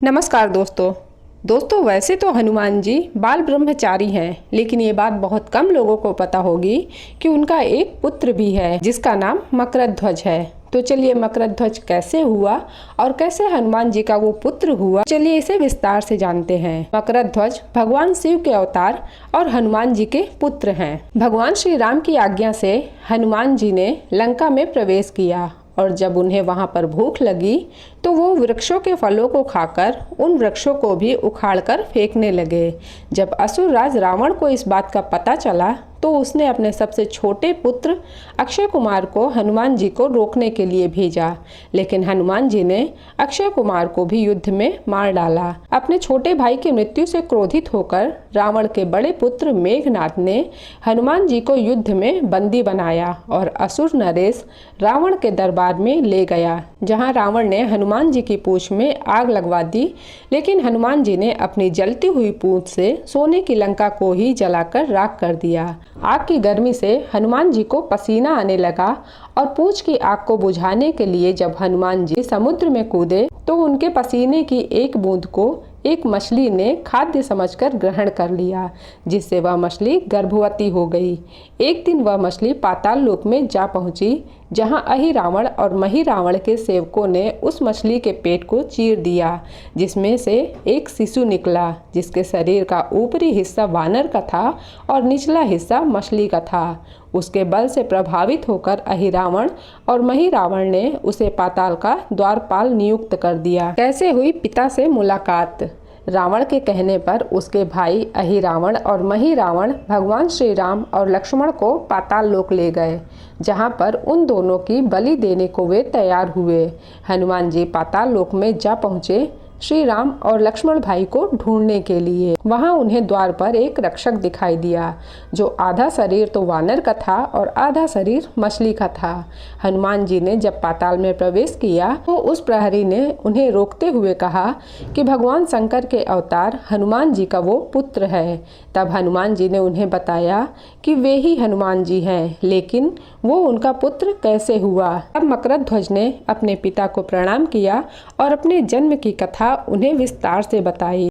नमस्कार दोस्तों वैसे तो हनुमान जी बाल ब्रह्मचारी हैं, लेकिन ये बात बहुत कम लोगों को पता होगी कि उनका एक पुत्र भी है जिसका नाम मकरध्वज है। तो चलिए मकरध्वज कैसे हुआ और कैसे हनुमान जी का वो पुत्र हुआ, चलिए इसे विस्तार से जानते हैं। मकरध्वज भगवान शिव के अवतार और हनुमान जी के पुत्र हैं। भगवान श्री राम की आज्ञा से हनुमान जी ने लंका में प्रवेश किया और जब उन्हें वहां पर भूख लगी तो वो वृक्षों के फलों को खाकर उन वृक्षों को भी उखाड़कर फेंकने लगे। जब असुर राज रावण को इस बात का पता चला तो उसने अपने सबसे छोटे पुत्र अक्षय कुमार को हनुमान जी को रोकने के लिए भेजा, लेकिन हनुमान जी ने अक्षय कुमार को भी युद्ध में मार डाला। अपने छोटे भाई की मृत्यु से क्रोधित होकर रावण के बड़े पुत्र मेघनाद ने हनुमान जी को युद्ध में बंदी बनाया और असुर नरेश रावण के दरबार में ले गया, जहां रावण ने हनुमान जी की पूंछ में आग लगवा दी, लेकिन हनुमान जी ने अपनी जलती हुई पूंछ से सोने की लंका को ही जलाकर राख कर दिया। आग की गर्मी से हनुमान जी को पसीना आने लगा और पूंछ की आग को बुझाने के लिए जब हनुमान जी समुद्र में कूदे तो उनके पसीने की एक बूंद को एक मछली ने खाद्य समझकर ग्रहण कर लिया, जिससे वह मछली गर्भवती हो गई। एक दिन वह मछली पाताल लोक में जा पहुंची, जहां अहिरावण और महिरावण के सेवकों ने उस मछली के पेट को चीर दिया, जिसमें से एक शिशु निकला, जिसके शरीर का ऊपरी हिस्सा वानर का था और निचला हिस्सा मछली का था। उसके बल से प्रभावित होकर अहिरावण और महिरावण ने उसे पाताल का द्वारपाल नियुक्त कर दिया। कैसे हुई पिता से मुलाकात। रावण के कहने पर उसके भाई अहिरावण और महिरावण भगवान श्री राम और लक्ष्मण को पाताल लोक ले गए, जहां पर उन दोनों की बलि देने को वे तैयार हुए। हनुमान जी पाताल लोक में जा पहुँचे श्री राम और लक्ष्मण भाई को ढूंढने के लिए। वहां उन्हें द्वार पर एक रक्षक दिखाई दिया, जो आधा शरीर तो वानर का था और आधा शरीर मछली का था। हनुमान जी ने जब पाताल में प्रवेश किया तो उस प्रहरी ने उन्हें रोकते हुए कहा कि भगवान शंकर के अवतार हनुमान जी का वो पुत्र है। तब हनुमान जी ने उन्हें बताया कि वे ही हनुमान जी हैं, लेकिन वो उनका पुत्र कैसे हुआ। अब मकरध्वज ने अपने पिता को प्रणाम किया और अपने जन्म की कथा उन्हें विस्तार से बताई।